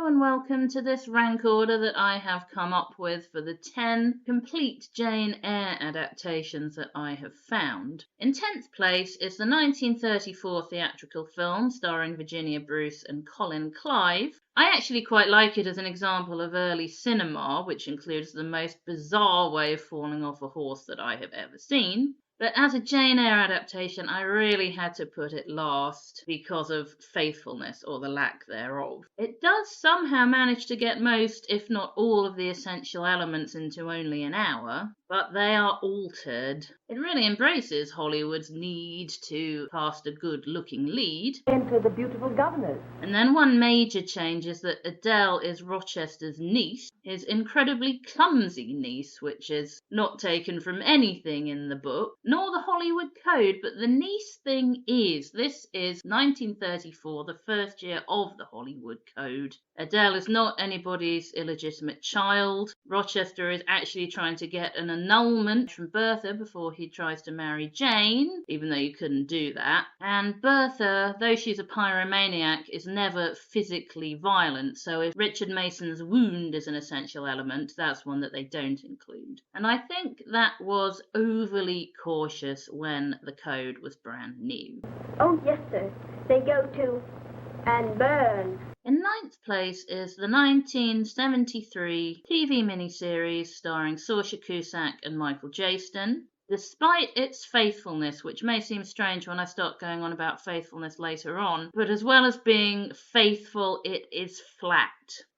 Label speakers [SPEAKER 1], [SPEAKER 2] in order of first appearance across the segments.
[SPEAKER 1] and welcome to this rank order that I have come up with for the 10 complete Jane Eyre adaptations that I have found. In 10th place is the 1934 theatrical film starring Virginia Bruce and Colin Clive. I actually quite like it as an example of early cinema, which includes the most bizarre way of falling off a horse that I have ever seen. But as a Jane Eyre adaptation, I really had to put it last because of faithfulness, or the lack thereof. It does somehow manage to get most, if not all, of the essential elements into only an hour, but they are altered. It really embraces Hollywood's need to cast a good-looking lead.
[SPEAKER 2] Enter the beautiful governess.
[SPEAKER 1] And then one major change is that Adele is Rochester's niece, his incredibly clumsy niece, which is not taken from anything in the book, nor the Hollywood Code, but the niece thing is. This is 1934, the first year of the Hollywood Code. Adele is not anybody's illegitimate child. Rochester is actually trying to get an annulment from Bertha before he tries to marry Jane, even though you couldn't do that. And Bertha, though she's a pyromaniac, is never physically violent, so if Richard Mason's wound is an essential element, that's one that they don't include. And I think that was overly cautious when the code was brand new.
[SPEAKER 2] Oh, yes, sir. They go to and burn.
[SPEAKER 1] In 9th place is the 1973 TV miniseries starring Saoirse Cusack and Michael Jaston. Despite its faithfulness, which may seem strange when I start going on about faithfulness later on, but as well as being faithful, it is flat.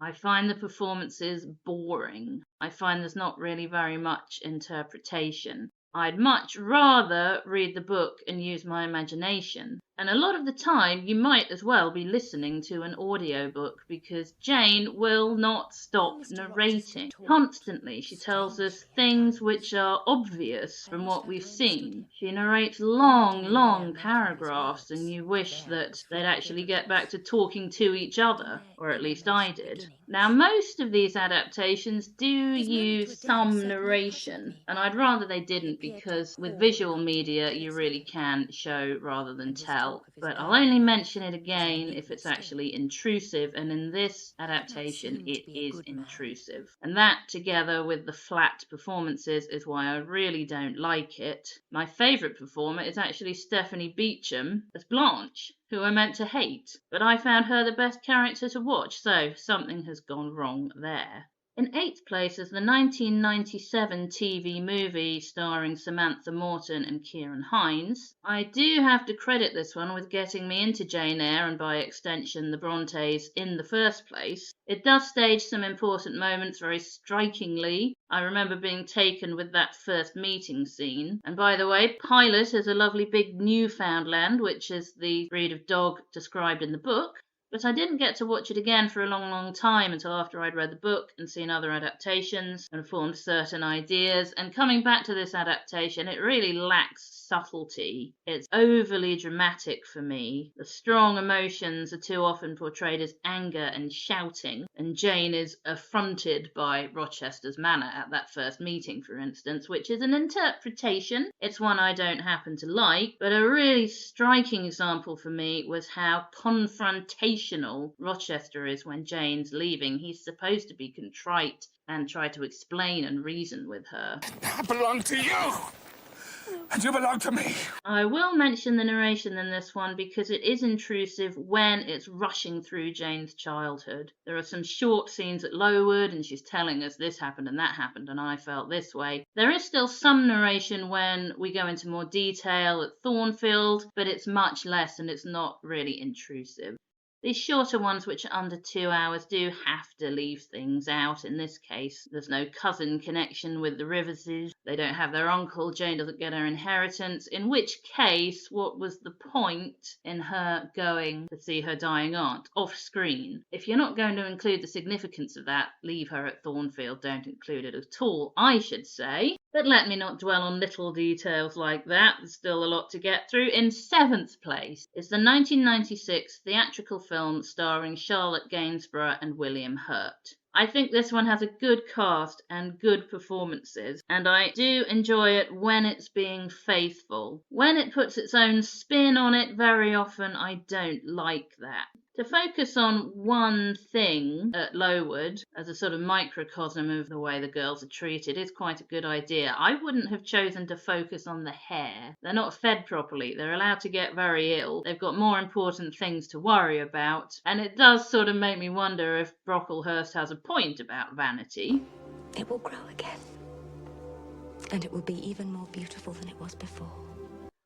[SPEAKER 1] I find the performances boring. I find there's not really very much interpretation. I'd much rather read the book and use my imagination. And a lot of the time, you might as well be listening to an audiobook because Jane will not stop narrating. Constantly, she tells us things which are obvious from what we've seen. She narrates long paragraphs, and you wish that they'd actually get back to talking to each other, or at least I did. Now, most of these adaptations do use some narration, and I'd rather they didn't because with visual media, you really can show rather than tell. But I'll only mention it again if it's actually intrusive, and in this adaptation it is intrusive. And that, together with the flat performances, is why I really don't like it. My favourite performer is actually Stephanie Beacham as Blanche, who I meant to hate, but I found her the best character to watch, so something has gone wrong there. In 8th place is the 1997 TV movie starring Samantha Morton and Kieran Hines. I do have to credit this one with getting me into Jane Eyre and by extension the Brontes in the first place. It does stage some important moments very strikingly. I remember being taken with that first meeting scene. And by the way, Pilot is a lovely big Newfoundland, which is the breed of dog described in the book. But I didn't get to watch it again for a long time until after I'd read the book and seen other adaptations and formed certain ideas. And coming back to this adaptation, it really lacks subtlety. It's overly dramatic for me. The strong emotions are too often portrayed as anger and shouting, and Jane is affronted by Rochester's manner at that first meeting, for instance, which is an interpretation. It's one I don't happen to like, but a really striking example for me was how confrontational Rochester is when Jane's leaving. He's supposed to be contrite and try to explain and reason with her.
[SPEAKER 3] I belong to you! And you belong to me.
[SPEAKER 1] I will mention the narration in this one because it is intrusive when it's rushing through Jane's childhood. There are some short scenes at Lowood and she's telling us this happened and that happened and I felt this way. There is still some narration when we go into more detail at Thornfield, but it's much less and it's not really intrusive. These shorter ones, which are under 2 hours, do have to leave things out. In this case, there's no cousin connection with the Riverses. They don't have their uncle. Jane doesn't get her inheritance. In which case, what was the point in her going to see her dying aunt off screen? If you're not going to include the significance of that, leave her at Thornfield. Don't include it at all, I should say. But let me not dwell on little details like that. There's still a lot to get through. In 7th place is the 1996 theatrical film starring Charlotte Gainsborough and William Hurt. I think this one has a good cast and good performances, and I do enjoy it when it's being faithful. When it puts its own spin on it, very often I don't like that. To focus on one thing at Lowood as a sort of microcosm of the way the girls are treated is quite a good idea. I wouldn't have chosen to focus on the hair. They're not fed properly. They're allowed to get very ill. They've got more important things to worry about. And it does sort of make me wonder if Brocklehurst has a point about vanity.
[SPEAKER 4] It will grow again. And it will be even more beautiful than it was before.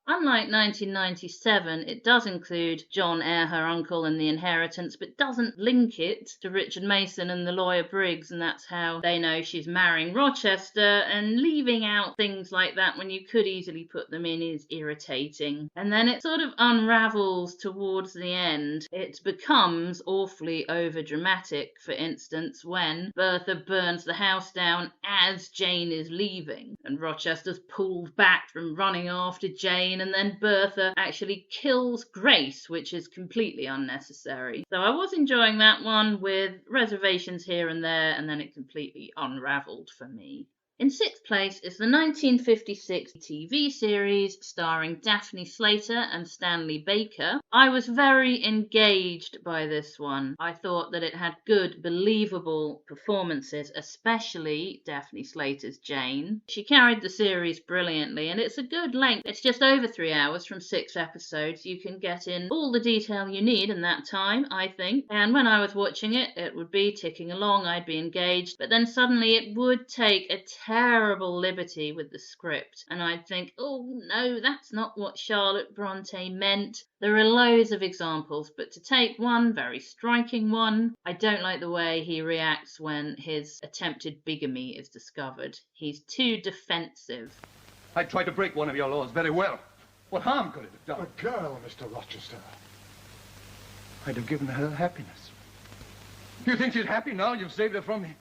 [SPEAKER 1] Unlike 1997, it does include John Eyre, her uncle, and the inheritance, but doesn't link it to Richard Mason and the lawyer Briggs, and that's how they know she's marrying Rochester, and leaving out things like that when you could easily put them in is irritating. And then it sort of unravels towards the end. It becomes awfully overdramatic, for instance, when Bertha burns the house down as Jane is leaving, and Rochester's pulled back from running after Jane, and then Bertha actually kills Grace, which is completely unnecessary. So I was enjoying that one with reservations here and there, and then it completely unravelled for me. In sixth place is the 1956 TV series starring Daphne Slater and Stanley Baker. I was very engaged by this one. I thought that it had good, believable performances, especially Daphne Slater's Jane. She carried the series brilliantly, and it's a good length. It's just over 3 hours from 6 episodes. You can get in all the detail you need in that time, I think. And when I was watching it, it would be ticking along, I'd be engaged, but then suddenly it would take a terrible liberty with the script, and I'd think, oh no, that's not what Charlotte Bronte meant. There are loads of examples, but to take one very striking one, I don't like the way he reacts when his attempted bigamy is discovered. He's too defensive.
[SPEAKER 5] I tried to break one of your laws very well. What harm could it have done?
[SPEAKER 3] A girl, Mr. Rochester.
[SPEAKER 5] I'd have given her happiness. You think she's happy now you've saved her from me?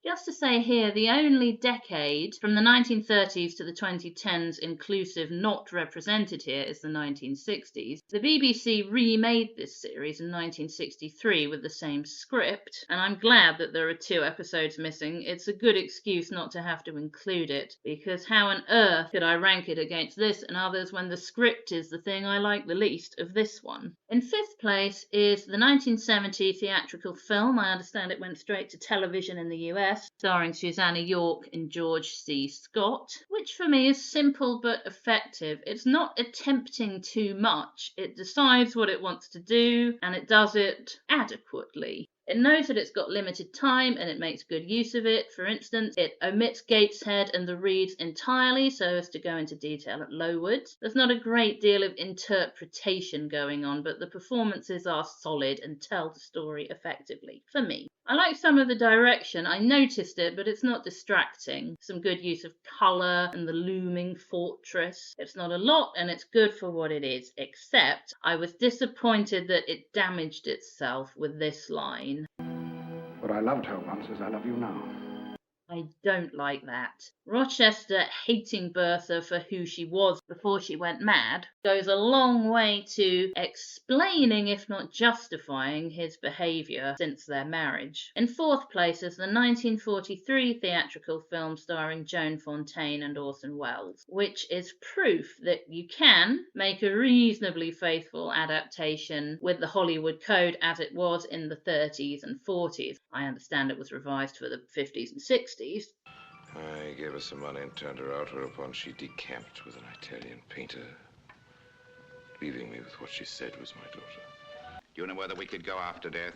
[SPEAKER 1] Just to say here, the only decade from the 1930s to the 2010s inclusive not represented here is the 1960s. The BBC remade this series in 1963 with the same script, and I'm glad that there are 2 episodes missing. It's a good excuse not to have to include it, because how on earth could I rank it against this and others when the script is the thing I like the least of this one? In 5th place is the 1970 theatrical film. I understand it went straight to television in the US, starring Susanna York and George C. Scott, which for me is simple but effective. It's not attempting too much. It decides what it wants to do, and it does it adequately. It knows that it's got limited time and it makes good use of it. For instance, it omits Gateshead and the Reeds entirely so as to go into detail at Lowood. There's not a great deal of interpretation going on, but the performances are solid and tell the story effectively, for me. I like some of the direction. I noticed it, but it's not distracting. Some good use of colour and the looming fortress. It's not a lot, and it's good for what it is, except I was disappointed that it damaged itself with this line.
[SPEAKER 3] But I loved her once as I love you now.
[SPEAKER 1] I don't like that. Rochester hating Bertha for who she was before she went mad goes a long way to explaining, if not justifying, his behaviour since their marriage. In 4th place is the 1943 theatrical film starring Joan Fontaine and Orson Welles, which is proof that you can make a reasonably faithful adaptation with the Hollywood Code as it was in the 30s and 40s. I understand it was revised for the 50s and 60s.
[SPEAKER 6] I gave her some money and turned her out, whereupon she decamped with an Italian painter, leaving me with what she said was my daughter.
[SPEAKER 7] Do you know where the wicked go after death?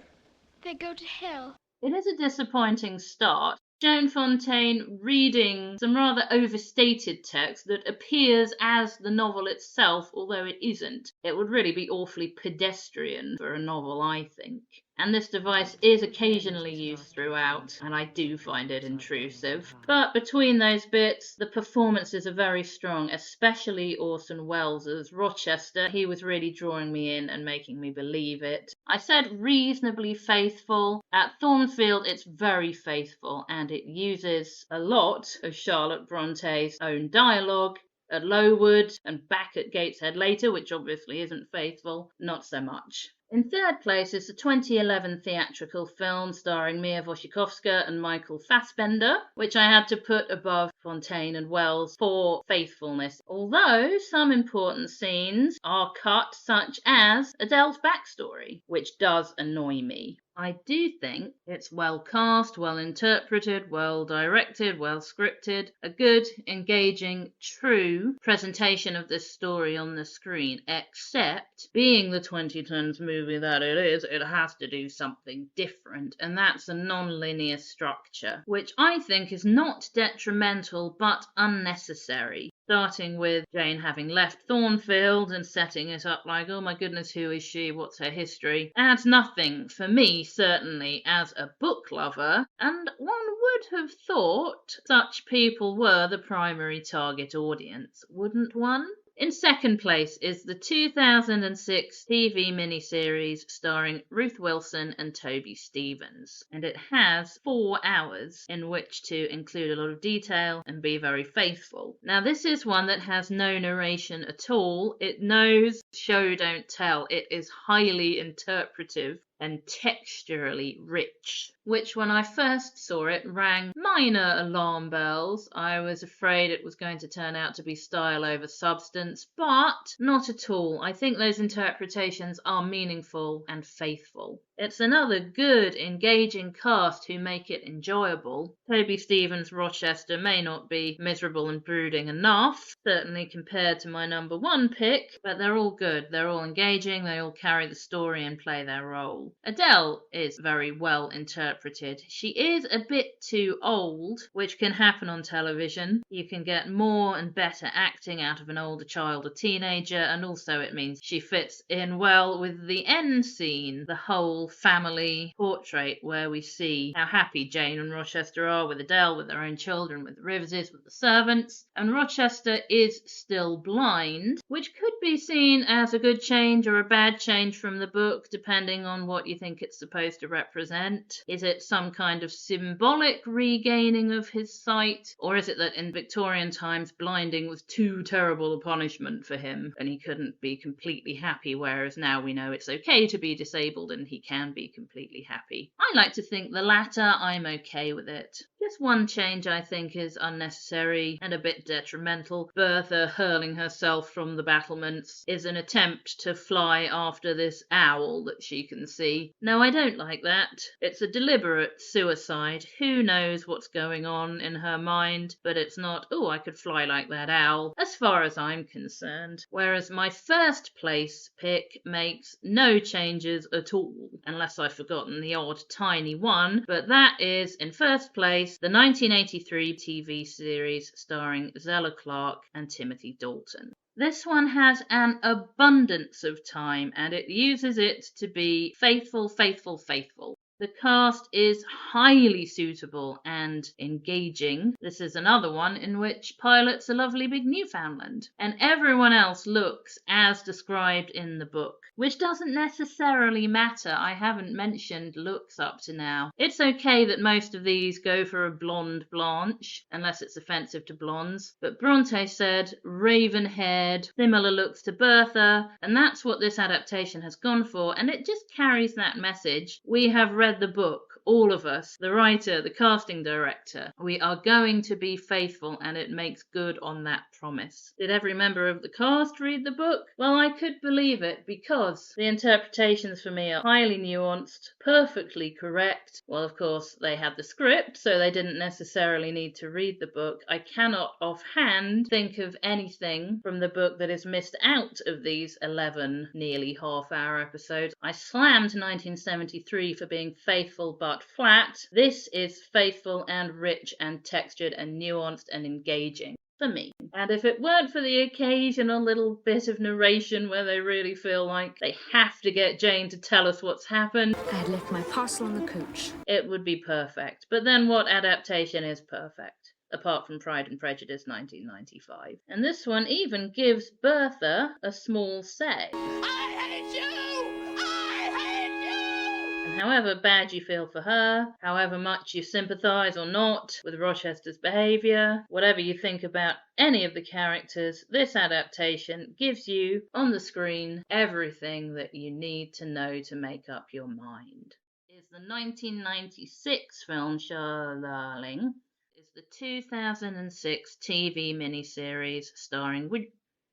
[SPEAKER 2] They go to hell.
[SPEAKER 1] It is a disappointing start. Joan Fontaine reading some rather overstated text that appears as the novel itself, although it isn't. It would really be awfully pedestrian for a novel, I think. And this device is occasionally used throughout, and I do find it intrusive. But between those bits, the performances are very strong, especially Orson Welles' Rochester. He was really drawing me in and making me believe it. I said reasonably faithful. At Thornfield, it's very faithful, and it uses a lot of Charlotte Bronte's own dialogue. At Lowood and back at Gateshead later, which obviously isn't faithful, not so much. In third place is the 2011 theatrical film starring Mia Wasikowska and Michael Fassbender, which I had to put above Fontaine and Wells for faithfulness, although some important scenes are cut, such as Adele's backstory, which does annoy me. I do think it's well cast, well interpreted, well directed, well scripted, a good, engaging, true presentation of this story on the screen, except being the 2010s movie that it is, it has to do something different, and that's a non-linear structure, which I think is not detrimental but unnecessary. Starting with Jane having left Thornfield and setting it up like, oh my goodness, who is she? What's her history? Adds nothing for me, certainly, as a book lover, and one would have thought such people were the primary target audience, wouldn't one? In second place is the 2006 TV miniseries starring Ruth Wilson and Toby Stephens, and it has 4 hours in which to include a lot of detail and be very faithful. Now, this is one that has no narration at all. It knows show don't tell. It is highly interpretive and texturally rich, which when I first saw it rang minor alarm bells. I was afraid it was going to turn out to be style over substance, but not at all. I think those interpretations are meaningful and faithful. It's another good, engaging cast who make it enjoyable. Toby Stephens' Rochester may not be miserable and brooding enough, certainly compared to my number 1 pick, but they're all good. They're all engaging, they all carry the story and play their role. Adele is very well interpreted. She is a bit too old, which can happen on television. You can get more and better acting out of an older child or teenager, and also it means she fits in well with the end scene, the whole family portrait where we see how happy Jane and Rochester are with Adele, with their own children, with the Riverses, with the servants, and Rochester is still blind, which could be seen as a good change or a bad change from the book, depending on what you think it's supposed to represent. Is it some kind of symbolic regaining of his sight, or is it that in Victorian times blinding was too terrible a punishment for him and he couldn't be completely happy, whereas now we know it's okay to be disabled and he can be completely happy? I like to think the latter. I'm okay with it. Just one change I think is unnecessary and a bit detrimental. Bertha hurling herself from the battlements is an attempt to fly after this owl that she can see. No, I don't like that. It's a deliberate suicide. Who knows what's going on in her mind, but it's not, oh, I could fly like that owl, as far as I'm concerned. Whereas my first place pick makes no changes at all, unless I've forgotten the odd tiny one, but that is, in first place, the 1983 TV series starring Zella Clark and Timothy Dalton. This one has an abundance of time, and it uses it to be faithful, faithful, faithful. The cast is highly suitable and engaging. This is another one in which Pilot's a lovely big Newfoundland, and everyone else looks as described in the book, which doesn't necessarily matter. I haven't mentioned looks up to now. It's okay that most of these go for a blonde Blanche, unless it's offensive to blondes, but Bronte said raven-haired, similar looks to Bertha, and that's what this adaptation has gone for, and it just carries that message. We have read the book, all of us, the writer, the casting director. We are going to be faithful, and it makes good on that promise. Did every member of the cast read the book? Well, I could believe it, because the interpretations for me are highly nuanced, perfectly correct. Well, of course, they had the script, so they didn't necessarily need to read the book. I cannot offhand think of anything from the book that is missed out of these 11 nearly half-hour episodes. I slammed 1973 for being faithful but flat. This is faithful and rich and textured and nuanced and engaging for me. And if it weren't for the occasional little bit of narration where they really feel like they have to get Jane to tell us what's happened,
[SPEAKER 4] I had left my parcel on the coach.
[SPEAKER 1] it would be perfect. But then what adaptation is perfect? Apart from Pride and Prejudice 1995. And this one even gives Bertha a small say. I hate you! I hate you! And however bad you feel for her, however much you sympathise or not with Rochester's behaviour, whatever you think about any of the characters, this adaptation gives you, on the screen, everything that you need to know to make up your mind. Is the 1996 film Sharlaling, is the 2006 TV miniseries starring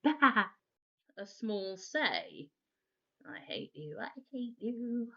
[SPEAKER 1] a small say. I hate you, I hate you.